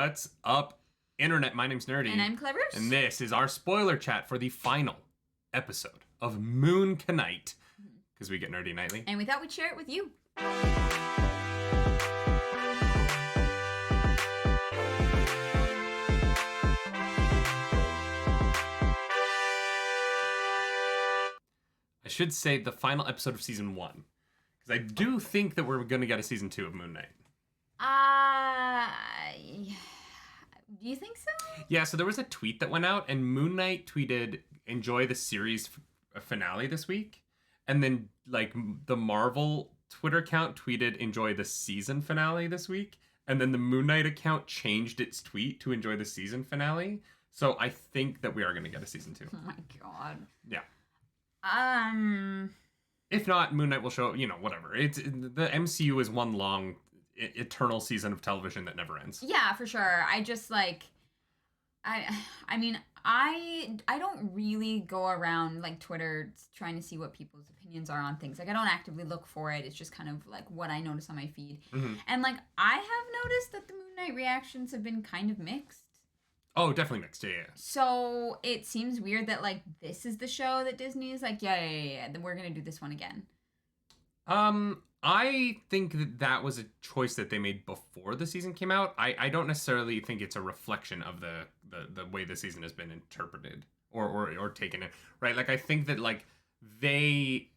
What's up, Internet? My name's Nerdy. And I'm Clever's. And this is our spoiler chat for the final episode of Moon Knight. Because we get nerdy nightly. And we thought we'd share it with you. I should say the final episode of season 1. Because I do think that we're going to get a season 2 of Moon Knight. Do you think so? Yeah, so there was a tweet that went out, and Moon Knight tweeted, enjoy the series finale this week. And then, the Marvel Twitter account tweeted, enjoy the season finale this week. And then the Moon Knight account changed its tweet to enjoy the season finale. So I think that we are going to get a season 2. Oh my god. Yeah. If not, Moon Knight will show, whatever. The MCU is one long, eternal season of television that never ends. Yeah, for sure. I just, I don't really go around, Twitter trying to see what people's opinions are on things. I don't actively look for it. It's just kind of, what I notice on my feed. Mm-hmm. And, I have noticed that the Moon Knight reactions have been kind of mixed. Oh, definitely mixed, yeah. So it seems weird that, this is the show that Disney is yeah, then we're going to do this one again. I think that was a choice that they made before the season came out. I don't necessarily think it's a reflection of the way the season has been interpreted or taken, right? I think that, they...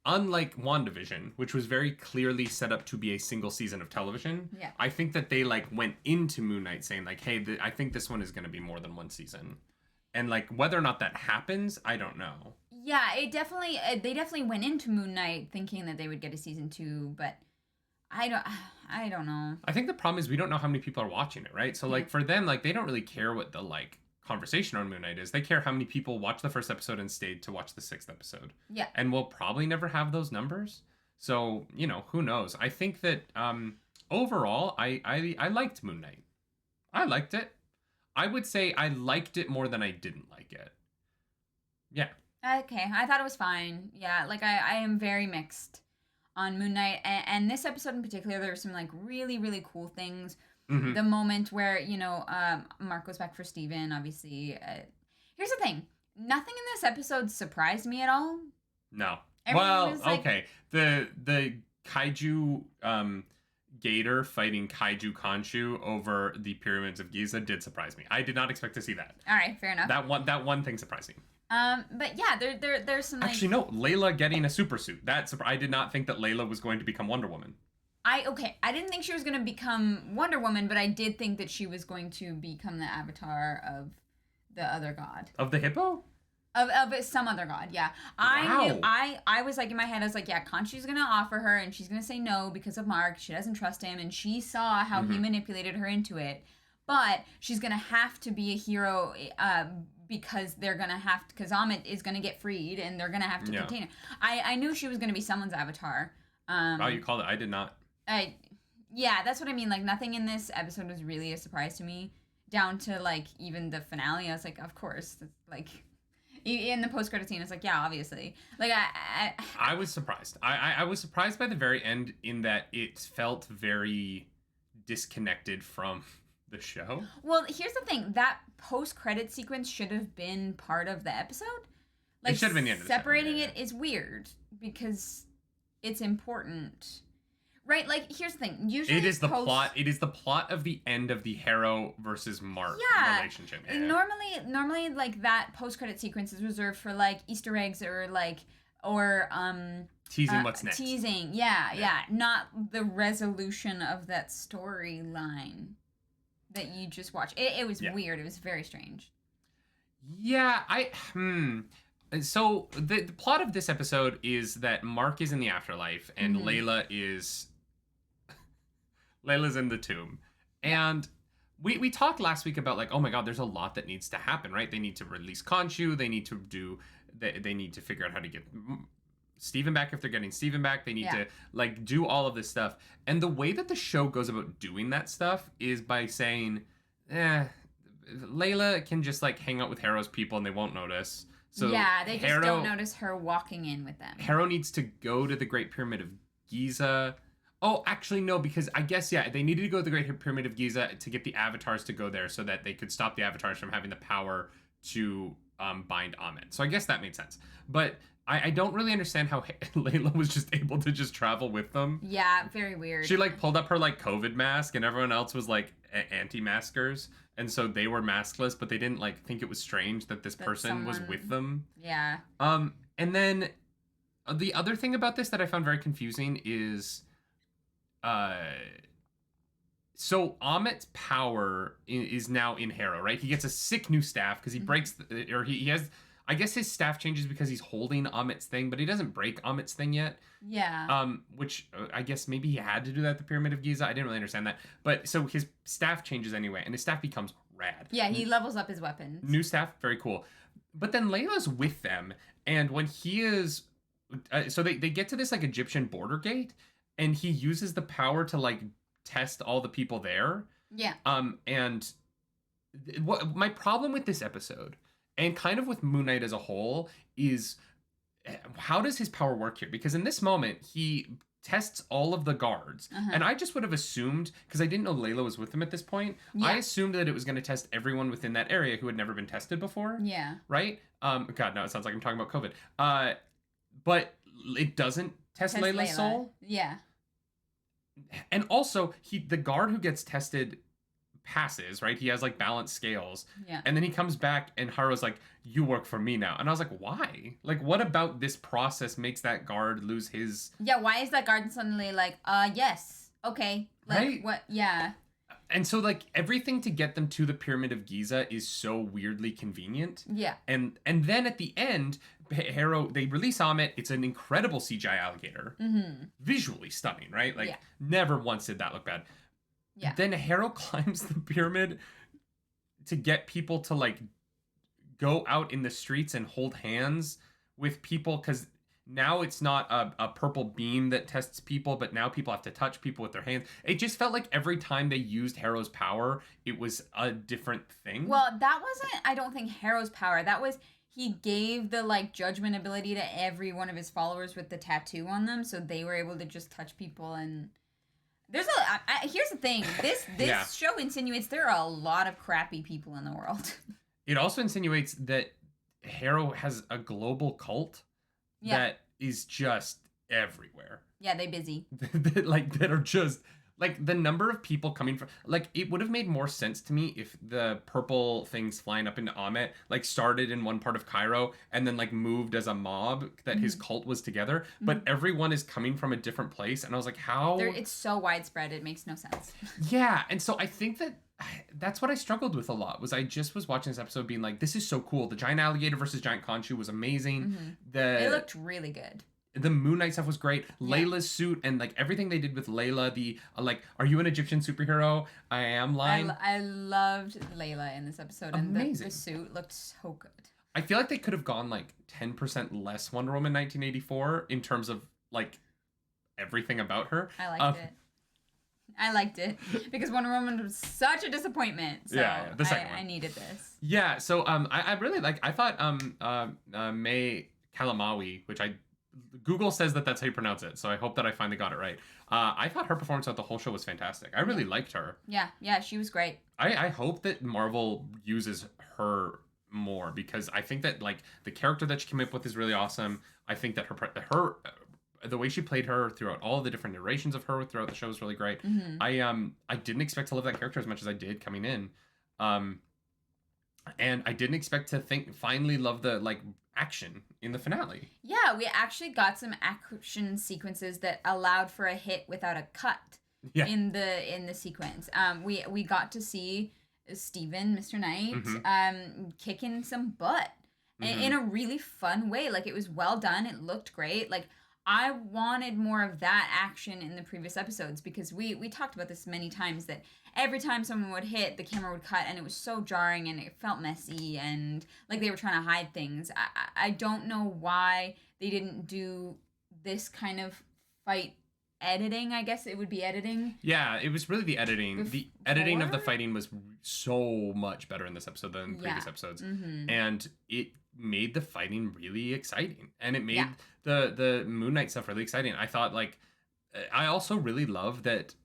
Unlike WandaVision, which was very clearly set up to be a single season of television, yeah. I think that they went into Moon Knight saying hey, I think this one is going to be more than one season, and whether or not that happens, I don't know. Yeah, they definitely went into Moon Knight thinking that they would get a season 2, but I don't know. I think the problem is we don't know how many people are watching it, right? So for them, they don't really care what the conversation on Moon Knight is. They care how many people watched the first episode and stayed to watch the 6th episode. Yeah. And we'll probably never have those numbers. So, who knows? I think that overall, I liked Moon Knight. I liked it. I would say I liked it more than I didn't like it. Yeah. Okay, I thought it was fine. Yeah, I am very mixed on Moon Knight. And this episode in particular, there were some really, really cool things. Mm-hmm. The moment where, Mark goes back for Steven, obviously. Here's the thing. Nothing in this episode surprised me at all. No. Okay. The kaiju gator fighting kaiju Khonshu over the pyramids of Giza did surprise me. I did not expect to see that. All right, fair enough. That one thing surprised me. But yeah, there's some Actually, no. Layla getting a super suit. I did not think that Layla was going to become Wonder Woman. I didn't think she was going to become Wonder Woman, but I did think that she was going to become the avatar of the other god. Of the hippo? Of some other god, yeah. Wow. I was in my head, I was yeah, Khonshu's going to offer her, and she's going to say no because of Mark. She doesn't trust him, and she saw how he manipulated her into it. But she's going to have to be a hero because they're going to have to, because Amit is going to get freed, and they're going to have to contain her. I knew she was going to be someone's avatar. Wow, you called it. I did not. Yeah, that's what I mean. Like, nothing in this episode was really a surprise to me. Down to, like, even the finale. I was like, of course. Like, in the post-credit scene, it's like, yeah, obviously. Like, I was surprised. I was surprised by the very end in that it felt very disconnected from the show. Well, here's the thing. That post-credit sequence should have been part of the episode. Like, it should have been the end of the separating it is weird because it's important. Right, like, here's the thing. Usually it is the plot. It is the plot of the end of the Harrow versus Mark relationship. Yeah. Normally, like, that post-credit sequence is reserved for, like, Easter eggs or teasing what's next. Teasing, yeah. Not the resolution of that storyline that you just watched. It was weird. It was very strange. Yeah, So the plot of this episode is that Mark is in the afterlife and Layla's in the tomb. And we talked last week about, like, oh my god, there's a lot that needs to happen, right? They need to release Khonshu. They need to figure out how to get Steven back if they're getting Steven back. They need to, like, do all of this stuff. And the way that the show goes about doing that stuff is by saying, Layla can just, like, hang out with Harrow's people and they won't notice. So yeah, they just don't notice her walking in with them. Harrow needs to go to the Great Pyramid of Giza. Oh, actually, no, because I guess, yeah, they needed to go to the Great Pyramid of Giza to get the avatars to go there so that they could stop the avatars from having the power to bind Amit. So I guess that made sense. But I don't really understand how Layla was just able to just travel with them. Yeah, very weird. She, like, pulled up her, like, COVID mask, and everyone else was, like, anti-maskers. And so they were maskless, but they didn't, like, think it was strange that this person was with them. Yeah. And then the other thing about this that I found very confusing is... so Amit's power is now in Harrow, right? He gets a sick new staff because he breaks, or he has, I guess his staff changes because he's holding Amit's thing, but he doesn't break Amit's thing yet. Yeah. Which I guess maybe he had to do that at the Pyramid of Giza. I didn't really understand that. But so his staff changes anyway, and his staff becomes rad. Yeah, he levels up his weapons. New staff, very cool. But then Layla's with them, and when he is, so they get to this like Egyptian border gate, and he uses the power to like test all the people there. Yeah. And what my problem with this episode, and kind of with Moon Knight as a whole, is how does his power work here? Because in this moment, he tests all of the guards. And I just would have assumed, because I didn't know Layla was with him at this point, I assumed that it was going to test everyone within that area who had never been tested before. Yeah. Right? God, no, it sounds like I'm talking about COVID. But it doesn't test Layla's soul. Yeah. And also, the guard who gets tested passes, right? He has like balanced scales. Yeah. And then he comes back and Haru's like, you work for me now. And I was like, why? Like, what about this process makes that guard lose his... Yeah, why is that guard suddenly like, yes, okay. Like, right? What? Yeah. And so, like, everything to get them to the Pyramid of Giza is so weirdly convenient. Yeah. And then at the end, Harrow, they release Amit. It's an incredible CGI alligator. Visually stunning, right? Like, never once did that look bad. Yeah. Then Harrow climbs the pyramid to get people to, like, go out in the streets and hold hands with people, because now it's not a purple beam that tests people, but now people have to touch people with their hands. It just felt like every time they used Harrow's power, it was a different thing. Well, that wasn't, I don't think, Harrow's power. That was, he gave the, like, judgment ability to every one of his followers with the tattoo on them, so they were able to just touch people. And there's here's the thing. This show insinuates there are a lot of crappy people in the world. It also insinuates that Harrow has a global cult that is just everywhere. Yeah, they busy. that are just, like, the number of people coming from, like, it would have made more sense to me if the purple things flying up into Amit, like, started in one part of Cairo and then, like, moved as a mob that his cult was together. But everyone is coming from a different place. And I was like, how? It's so widespread, it makes no sense. Yeah. And so I think that's what I struggled with a lot, was I just was watching this episode being like, this is so cool. The giant alligator versus giant Khonshu was amazing. It looked really good. The Moon Knight stuff was great. Layla's suit and, like, everything they did with Layla, the like, are you an Egyptian superhero? I am line. I loved Layla in this episode. Amazing. And the suit looked so good. I feel like they could have gone, like, 10% less Wonder Woman 1984 in terms of, like, everything about her. I liked it because Wonder Woman was such a disappointment. So the second one. I needed this. Yeah, so I really I thought May Kalamawi, which Google says that's how you pronounce it, so I hope that I finally got it right. I thought her performance throughout the whole show was fantastic. I really liked her. Yeah, she was great. I hope that Marvel uses her more, because I think that, like, the character that she came up with is really awesome. I think that her the way she played her throughout all the different iterations of her throughout the show was really great. I didn't expect to love that character as much as I did coming in. And I didn't expect to finally love the, like, action in the finale. Yeah, we actually got some action sequences that allowed for a hit without a cut in the sequence. We got to see Steven, Mr. Knight, kicking some butt in a really fun way. Like, it was well done. It looked great. Like, I wanted more of that action in the previous episodes, because we talked about this many times, that every time someone would hit, the camera would cut, and it was so jarring, and it felt messy, and like they were trying to hide things. I don't know why they didn't do this kind of fight editing. I guess it would be editing. Yeah, it was really the editing. The editing of the fighting was so much better in this episode than previous episodes. And it made the fighting really exciting. And it made the Moon Knight stuff really exciting. I thought, like, I also really love that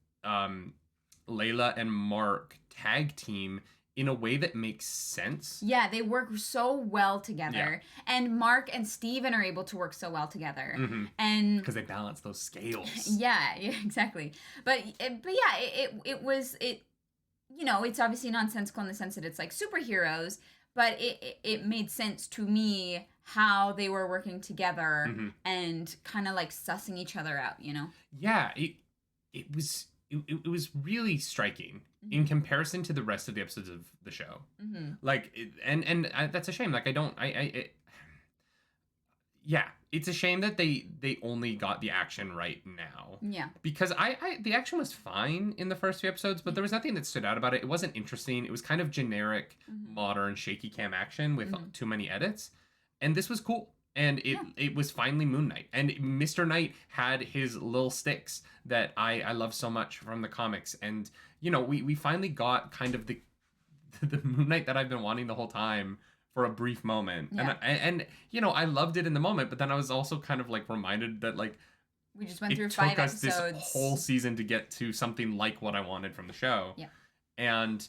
Layla and Mark tag team in a way that makes sense. Yeah, they work so well together. Yeah. And Mark and Steven are able to work so well together. Mm-hmm. And because they balance those scales. yeah, exactly. But yeah, it was you know, it's obviously nonsensical in the sense that it's like superheroes, but it made sense to me how they were working together Mm-hmm. and kind of like sussing each other out, you know? Yeah, it was really striking in Mm-hmm. comparison to the rest of the episodes of the show. Mm-hmm. Like, and that's a shame. Like, I don't, yeah, it's a shame that they only got the action right now. Yeah. Because the action was fine in the first few episodes, but there was nothing that stood out about it. It wasn't interesting. It was kind of generic, Mm-hmm. modern, shaky cam action with Mm-hmm. too many edits. And this was cool. And Yeah. it was finally Moon Knight. And Mr. Knight had his little sticks that I love so much from the comics. And, you know, we finally got kind of the the Moon Knight that I've been wanting the whole time for a brief moment. Yeah. And you know, I loved it in the moment, but then I was also kind of like reminded that like We just went it through took 5 us episodes. this whole season to get to something like what I wanted from the show. Yeah. And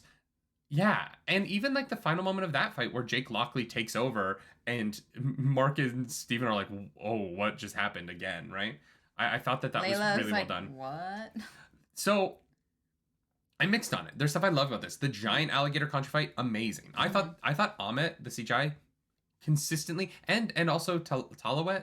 yeah, and even like the final moment of that fight where Jake Lockley takes over and Mark and Steven are like, oh, what just happened again, right? I thought that Layla was really like, well done. What? So I'm mixed on it. There's stuff I love about this. The giant alligator contra fight, amazing. Mm-hmm. I thought Amit, the CGI, consistently, and also Talaway,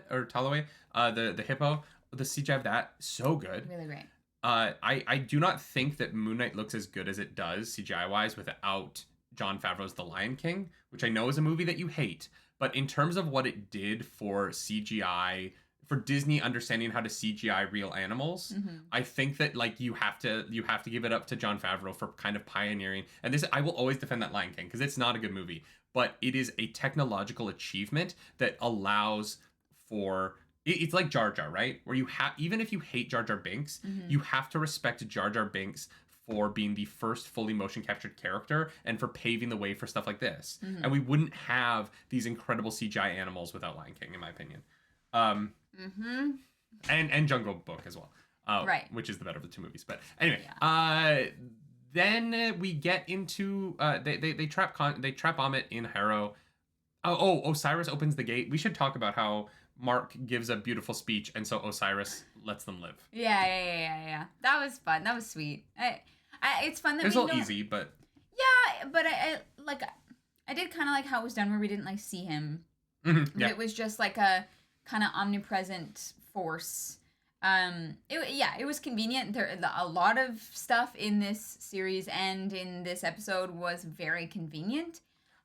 the hippo, the CGI of that, so good. Really great. I do not think that Moon Knight looks as good as it does CGI wise without Jon Favreau's The Lion King, which I know is a movie that you hate, but in terms of what it did for CGI, for Disney understanding how to CGI real animals, Mm-hmm. I think that like you have to give it up to Jon Favreau for kind of pioneering. And this, I will always defend that Lion King because it's not a good movie, but it is a technological achievement that allows for it's like Jar Jar, right? Where you have, even if you hate Jar Jar Binks, Mm-hmm. you have to respect Jar Jar Binks for being the first fully motion captured character and for paving the way for stuff like this. Mm-hmm. And we wouldn't have these incredible CGI animals without Lion King, in my opinion. Mm-hmm. And Jungle Book as well, Right. which is the better of the two movies. But anyway, Yeah. then we get into they trap Amit in Harrow. Oh, Osiris opens the gate. We should talk about how Mark gives a beautiful speech, and so Osiris lets them live. Yeah. That was fun. That was sweet. It's fun that It was we a little don't- easy, but Yeah, but I did kind of like how it was done where we didn't like see him. yeah, It was just like a kind of omnipresent force. It was convenient. A lot of stuff in this series and in this episode was very convenient.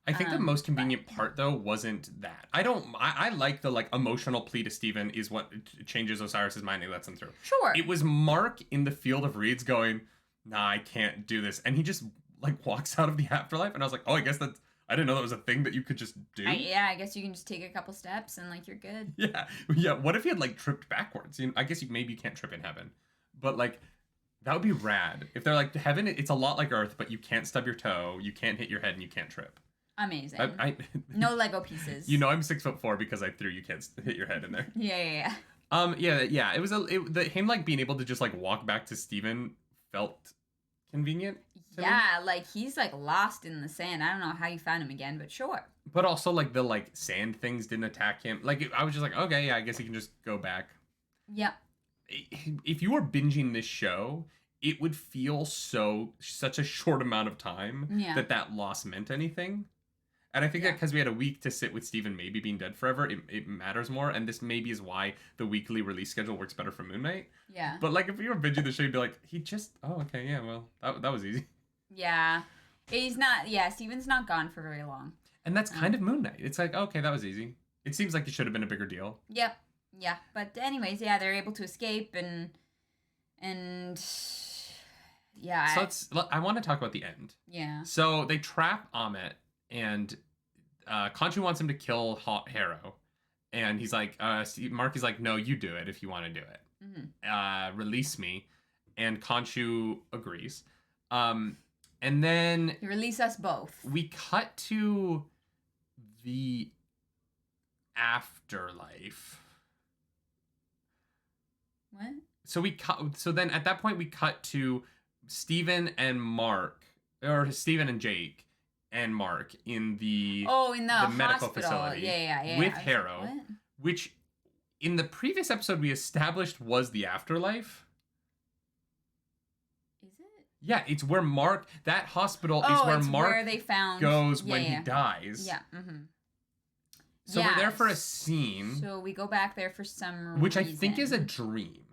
I think the most convenient part though wasn't that. I like the like emotional plea to Steven is what changes Osiris's mind and lets him through. Sure. It was Mark in the field of reeds going, nah, I can't do this. And he just like walks out of the afterlife. And I was like, oh, I didn't know that was a thing that you could just do. I guess you can just take a couple steps and like you're good. Yeah. What if he had like tripped backwards? I guess maybe you can't trip in heaven. But like, that would be rad. If they're like, heaven, it's a lot like Earth, but you can't stub your toe, you can't hit your head, and you can't trip. Amazing. No Lego pieces. You know I'm 6'4" because I threw you can't hit your head in there. Yeah. Yeah. It was him like being able to just like walk back to Steven felt convenient. Yeah, like he's like lost in the sand. I don't know how you found him again, but sure. But also like the like sand things didn't attack him. Like I was just like, okay, yeah, I guess he can just go back. Yep. If you were binging this show, it would feel such a short amount of time that loss meant anything. And I think that because we had a week to sit with Steven maybe being dead forever, it matters more. And this maybe is why the weekly release schedule works better for Moon Knight. Yeah. But like if you were binging the show, you'd be like, okay, yeah, well, that was easy. Yeah. Steven's not gone for very long. And that's kind of Moon Knight. It's like, okay, that was easy. It seems like it should have been a bigger deal. Yep. Yeah. But anyways, yeah, they're able to escape and yeah. So I want to talk about the end. Yeah. So they trap Amit and Khonshu wants him to kill Harrow. And he's like, Mark is like, no, you do it if you want to do it. Mm-hmm. Release me. And Khonshu agrees. And then You release us both. we cut to the afterlife. What? so so then at that point we cut to Steven and Mark, or Steven and Jake and Mark in the the medical hospital. facility Yeah. with Harrow, which in the previous episode we established was the afterlife. Is it? Yeah, it's where Mark, that hospital is where Mark where they found goes when he dies. Yeah. So we're there for a scene. So we go back there for some reason. Which I think is a dream.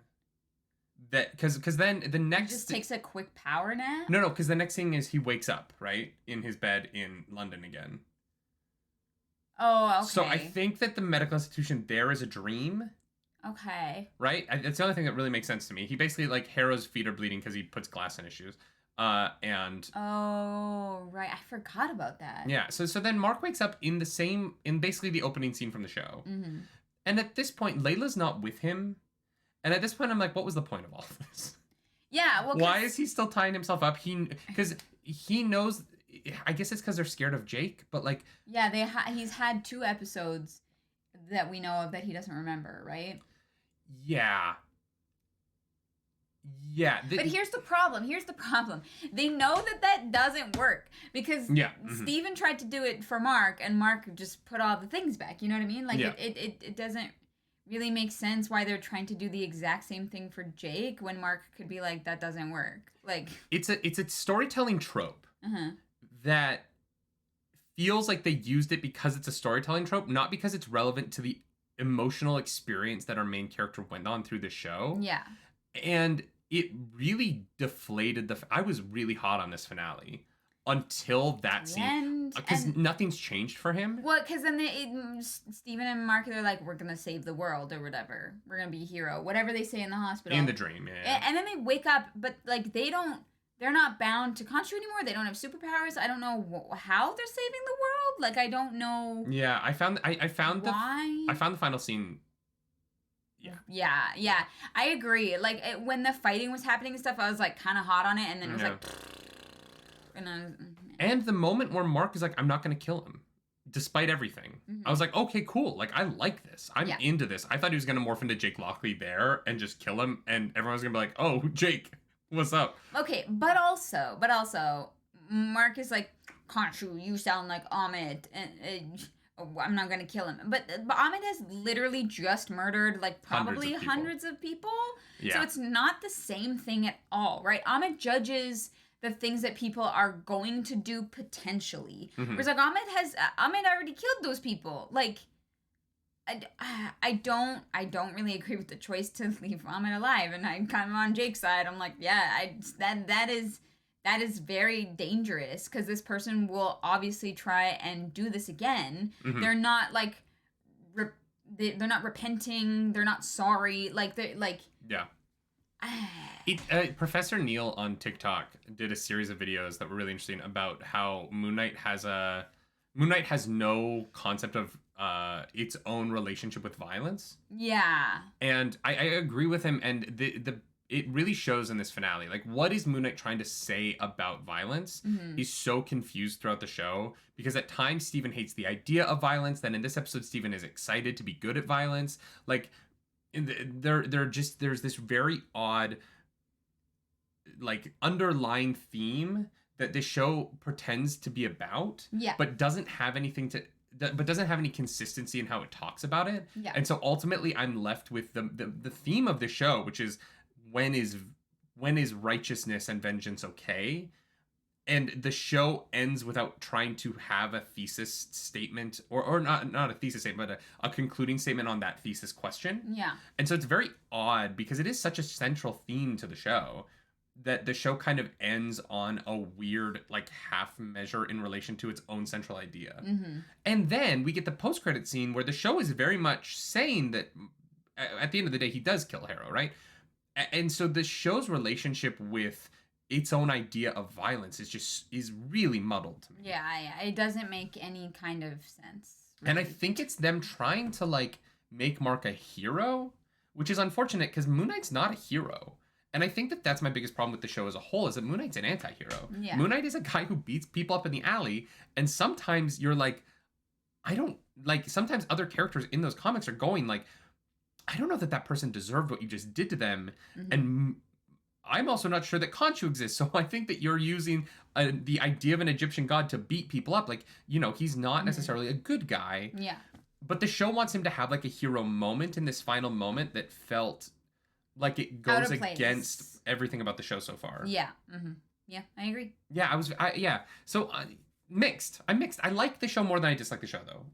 That because then the next he just takes a quick power nap. No, because the next thing is he wakes up right in his bed in London again. Oh, okay. So I think that the medical institution there is a dream. Okay. Right? That's the only thing that really makes sense to me. He basically, like, Harrow's feet are bleeding because he puts glass in his shoes. And... Oh, right. I forgot about that. Yeah. So then Mark wakes up in basically the opening scene from the show. Mm-hmm. And at this point, Layla's not with him. And at this point, I'm like, what was the point of all of this? Yeah, well... Why is he still tying himself up? Because he knows... I guess it's because they're scared of Jake, but, like... Yeah, he's had 2 episodes that we know of that he doesn't remember, right? Yeah. Yeah. But here's the problem. They know that doesn't work because Steven tried to do it for Mark and Mark just put all the things back. You know what I mean? Like it doesn't really make sense why they're trying to do the exact same thing for Jake when Mark could be like, that doesn't work. Like it's a storytelling trope that feels like they used it because it's a storytelling trope, not because it's relevant to the emotional experience that our main character went on through the show. Yeah. And it really deflated I was really hot on this finale until that scene. Because nothing's changed for him. Well, because then Steven and Mark, they're like, we're going to save the world or whatever. We're going to be a hero. Whatever they say in the hospital. In the dream, yeah. And then they wake up, but like they're not bound to Khonshu anymore. They don't have superpowers. I don't know how they're saving the world. Like, I don't know. Yeah, I found why. I found the final scene. Yeah. I agree. Like, when the fighting was happening and stuff, I was like kind of hot on it, and then it was like, and the moment where Mark is like, I'm not going to kill him, despite everything. Mm-hmm. I was like, okay, cool. Like, I like this. I'm into this. I thought he was going to morph into Jake Lockley there and just kill him, and everyone's going to be like, oh, Jake, what's up? Okay, but also, Mark is like, Khonshu, you sound like Ahmed, and I'm not gonna kill him. But Ahmed has literally just murdered like probably hundreds of people. Yeah. So it's not the same thing at all, right? Ahmed judges the things that people are going to do potentially. Mm-hmm. Whereas like Ahmed already killed those people. Like, I don't really agree with the choice to leave Ahmed alive, and I'm kind of on Jake's side. I'm like, yeah, that is very dangerous because this person will obviously try and do this again. Mm-hmm. They're not like they're not repenting. They're not sorry. Like they're like Professor Neil on TikTok did a series of videos that were really interesting about how Moon Knight has no concept of its own relationship with violence. Yeah. And I agree with him, and it really shows in this finale. Like, what is Moon Knight trying to say about violence? Mm-hmm. He's so confused throughout the show because at times Steven hates the idea of violence. Then in this episode, Steven is excited to be good at violence. Like, there's this very odd, like, underlying theme that this show pretends to be about, but doesn't have any consistency in how it talks about it. Yeah. And so ultimately, I'm left with the theme of the show, which is when is righteousness and vengeance okay? And the show ends without trying to have a thesis statement or not a thesis statement, but a concluding statement on that thesis question. Yeah. And so it's very odd because it is such a central theme to the show that the show kind of ends on a weird, like, half measure in relation to its own central idea. Mm-hmm. And then we get the post-credit scene where the show is very much saying that at the end of the day, he does kill Harrow, right? And so the show's relationship with its own idea of violence is really muddled to me. Yeah, it doesn't make any kind of sense. Really. And I think it's them trying to, like, make Mark a hero, which is unfortunate because Moon Knight's not a hero. And I think that's my biggest problem with the show as a whole is that Moon Knight's an anti-hero. Yeah. Moon Knight is a guy who beats people up in the alley, and sometimes you're like, sometimes other characters in those comics are going like, I don't know that person deserved what you just did to them. Mm-hmm. And I'm also not sure that Khonshu exists. So I think that you're using the idea of an Egyptian god to beat people up. Like, he's not necessarily a good guy. Yeah. But the show wants him to have like a hero moment in this final moment that felt like it Out goes of place. against everything about the show so far. Yeah. Mm-hmm. Yeah, I agree. Yeah, yeah. So mixed. I'm mixed. I like the show more than I dislike the show, though.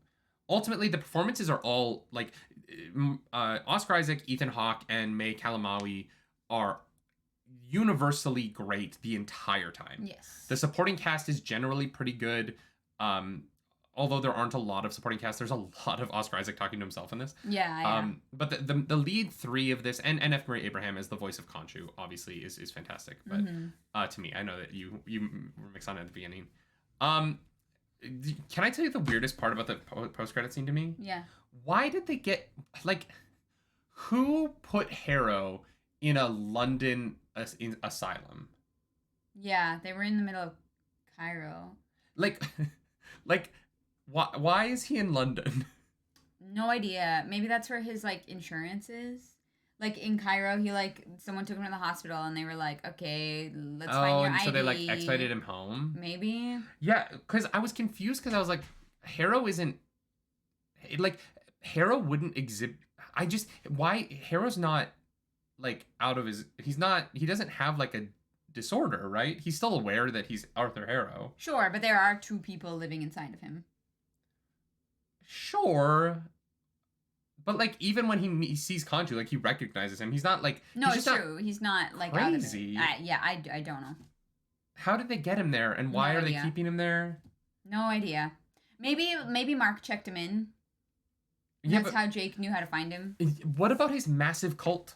Ultimately, the performances are all like Oscar Isaac, Ethan Hawke, and May Kalamaui are universally great the entire time. Yes. The supporting cast is generally pretty good. Although there aren't a lot of supporting cast, there's a lot of Oscar Isaac talking to himself in this. Yeah. But the lead three of this, and F. Murray Abraham as the voice of Khonshu, obviously is fantastic. But to me, I know that you were mixed on it at the beginning. Can I tell you the weirdest part about the post-credit scene to me? Yeah. Why did they get, like, who put Harrow in a London asylum? Yeah, they were in the middle of Cairo. Like, why is he in London? No idea. Maybe that's where his, like, insurance is. Like, in Cairo, he, like, someone took him to the hospital, and they were like, okay, let's find your ID. So they, like, extradited him home? Maybe. Yeah, because I was confused, because I was like, Harrow isn't... Like, Harrow wouldn't exhibit... Why... Harrow's not, like, out of his... He doesn't have, like, a disorder, right? He's still aware that he's Arthur Harrow. Sure, but there are two people living inside of him. Sure... But, like, even when he sees Khonshu, like, he recognizes him. He's not, like... No, it's true. He's not, like, crazy. Out of it. I don't know. How did they get him there? And why are they keeping him there? No idea. Maybe Mark checked him in. Yeah, that's how Jake knew how to find him. What about his massive cult?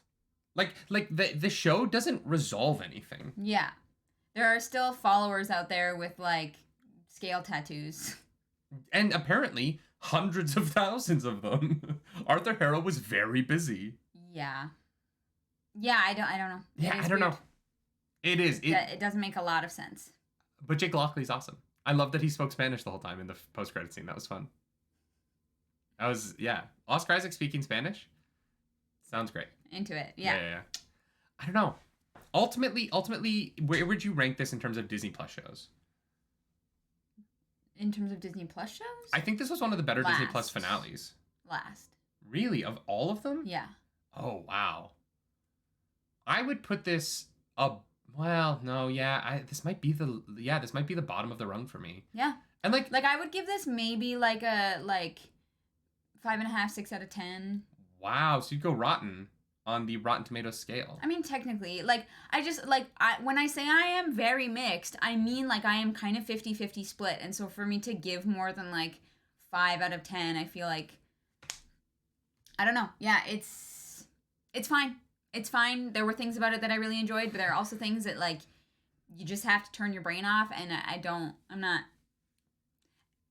Like the show doesn't resolve anything. Yeah. There are still followers out there with, like, scale tattoos. And apparently... hundreds of thousands of them. Arthur Harrow was very busy. Yeah. Yeah, I don't know. Yeah, I don't know. It is. It doesn't make a lot of sense. But Jake Lockley's awesome. I love that he spoke Spanish the whole time in the post-credit scene. That was fun. Oscar Isaac speaking Spanish. Sounds great. Into it, yeah. I don't know. Ultimately, where would you rank this in terms of Disney Plus shows? In terms of Disney Plus shows? I think this was one of the better Disney Plus finales. Last. Really? Of all of them? Yeah. Oh, wow. I would put this this might be the bottom of the rung for me. Yeah. And like I would give this maybe like a 5.5, 6 out of 10. Wow, so you'd go rotten on the Rotten Tomatoes scale. I mean, technically, when I say I am very mixed, I mean, like, I am kind of 50-50 split. And so for me to give more than, 5 out of 10, I feel like, I don't know. Yeah, it's fine. It's fine. There were things about it that I really enjoyed, but there are also things that, you just have to turn your brain off, and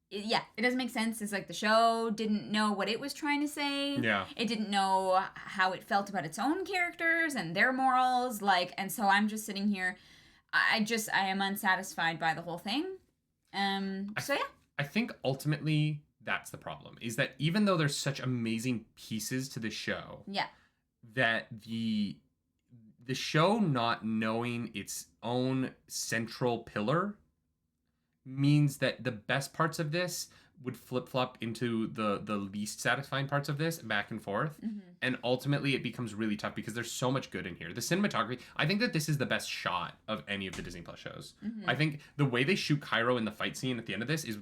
it doesn't make sense. It's like the show didn't know what it was trying to say. Yeah. It didn't know how it felt about its own characters and their morals. And so I'm just sitting here. I am unsatisfied by the whole thing. I think ultimately that's the problem, is that even though there's such amazing pieces to the show. Yeah. That the show not knowing its own central pillar means that the best parts of this would flip-flop into the least satisfying parts of this, back and forth. Mm-hmm. And ultimately it becomes really tough because there's so much good in here. The cinematography, I think that this is the best shot of any of the Disney Plus shows. Mm-hmm. I think the way they shoot Cairo in the fight scene at the end of this is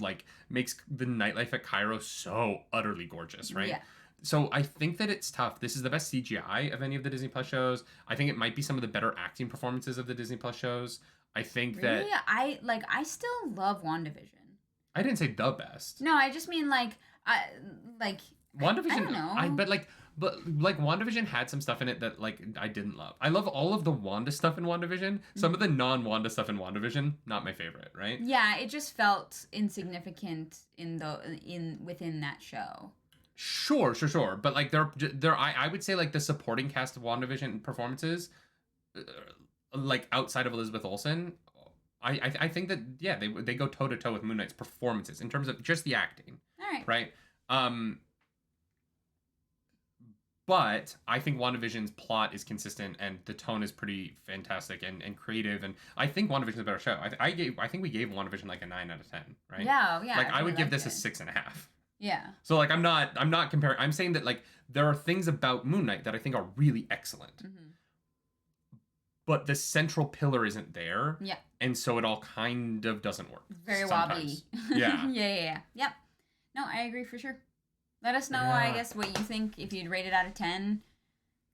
makes the nightlife at Cairo so utterly gorgeous, right? Yeah. So I think that it's tough. This is the best CGI of any of the Disney Plus shows. I think it might be some of the better acting performances of the Disney Plus shows. I think that... Really? I still love WandaVision. I didn't say the best. No, I just mean WandaVision. I don't know. But WandaVision had some stuff in it that I didn't love. I love all of the Wanda stuff in WandaVision. Some of the non-Wanda stuff in WandaVision, not my favorite, right? Yeah, it just felt insignificant within that show. Sure. But I would say the supporting cast of WandaVision performances, outside of Elizabeth Olsen, I think that they go toe to toe with Moon Knight's performances in terms of just the acting. All right. Right. But I think WandaVision's plot is consistent and the tone is pretty fantastic and creative. And I think WandaVision's a better show. I think we gave WandaVision like a 9 out of 10, right? Yeah. Like I really would give liked this it. a 6.5. Yeah. So like I'm not comparing. I'm saying that like there are things about Moon Knight that I think are really excellent. Mm-hmm. But the central pillar isn't there. Yeah. And so it all kind of doesn't work. Very sometimes. wobbly. Yeah. Yeah. Yep. No, I agree for sure. Let us know, Yeah. I guess, what you think if you'd rate it out of 10.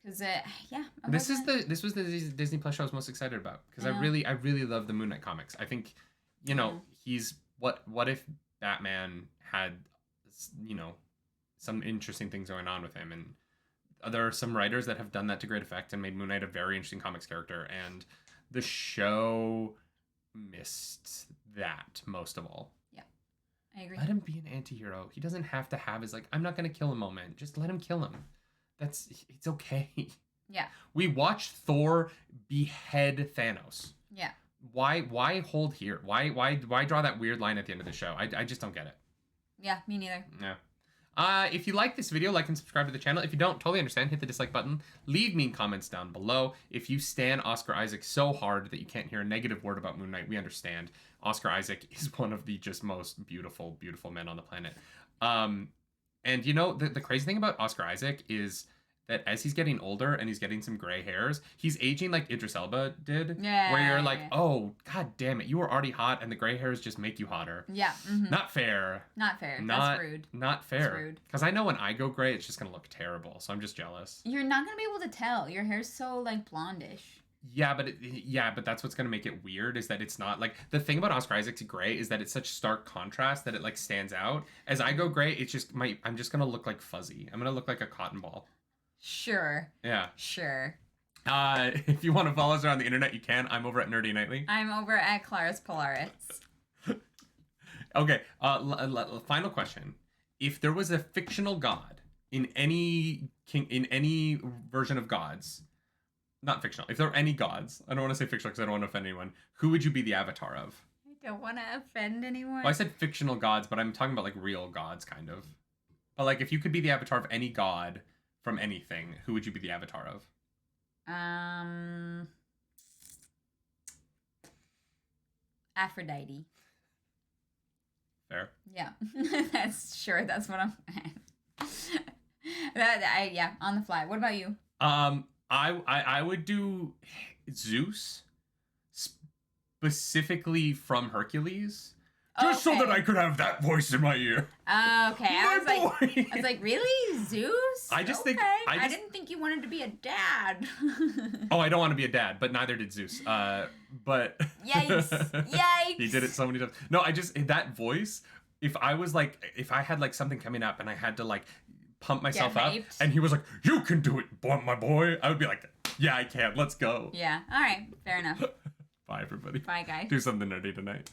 Because, yeah. This was the Disney Plus show I was most excited about. Because I really love the Moon Knight comics. I think, you know, he's what if Batman had, you know, some interesting things going on with him, and there are some writers that have done that to great effect and made Moon Knight a very interesting comics character, and the show missed that most of all. Yeah, I agree. Let him be an anti-hero. He doesn't have to have his like, I'm not gonna kill him moment. Just let him kill him. It's okay. Yeah. We watched Thor behead Thanos. Yeah. Why hold here? Why draw that weird line at the end of the show? I just don't get it. Yeah, me neither. Yeah. If you like this video, like and subscribe to the channel. If you don't, totally understand. Hit the dislike button. Leave mean comments down below. If you stan Oscar Isaac so hard that you can't hear a negative word about Moon Knight, we understand. Oscar Isaac is one of the just most beautiful, beautiful men on the planet. And you know, the crazy thing about Oscar Isaac is that as he's getting older and he's getting some gray hairs, he's aging like Idris Elba did. Yeah. Where you're like, oh, god damn it, you were already hot and the gray hairs just make you hotter. Yeah. Mm-hmm. Not fair. Not fair. That's rude. Not fair. That's rude. Because I know when I go gray, it's just going to look terrible. So I'm just jealous. You're not going to be able to tell. Your hair's so, like, blondish. Yeah, but that's what's going to make it weird is that it's not like the thing about Oscar Isaac's gray is that it's such stark contrast that it like stands out. As I go gray, it's just I'm just going to look like fuzzy. I'm going to look like a cotton ball. Sure. Yeah. Sure. If you want to follow us around the internet, you can. I'm over at Nerdy Nightly. I'm over at Claris Polaris. Okay. Final question: if there was a fictional god in any version of gods, not fictional. If there are any gods, I don't want to say fictional because I don't want to offend anyone. Who would you be the avatar of? I don't want to offend anyone. Well, I said fictional gods, but I'm talking about like real gods, kind of. But like, if you could be the avatar of any god from anything, who would you be the avatar of? Aphrodite. Fair. Yeah. That's what I'm yeah, on the fly. What about you? I would do Zeus, specifically from from just so that I could have that voice in my ear. Okay, I was like, really, Zeus? I think I didn't think you wanted to be a dad. Oh, I don't want to be a dad, but neither did Zeus. But yikes! He did it so many times. No, that voice. If I had like something coming up and I had to like pump myself up, and he was like, "You can do it, my boy," I would be like, "Yeah, I can. Let's go." Yeah. All right. Fair enough. Bye, everybody. Bye, guys. Do something nerdy tonight.